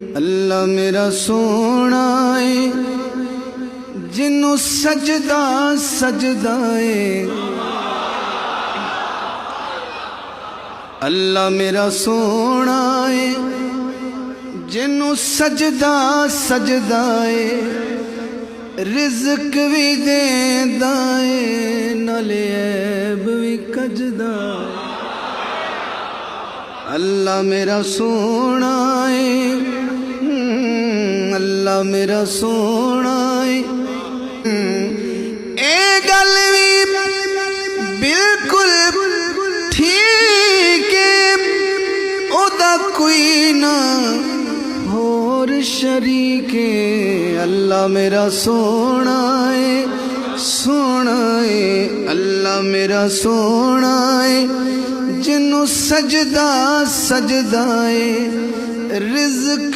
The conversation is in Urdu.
اللہ میرا سونا ہے جنوں سجدہ سجدہ ہے، اللہ میرا سونا ہے جنوں سجدہ سجدہ ہے، رزق بھی دیندا ہے نالے عیب بھی کجدا ہے۔ اللہ میرا سونا ہے، اللہ میرا سونا ہے، اے گل بھی بالکل ٹھیک ہے، او دا کوئی نہ اور شریک ہے۔ اللہ میرا سونا ہے، سونا ہے، اللہ میرا سونا ہے جنوں سجدہ سجدہ ہے، رزق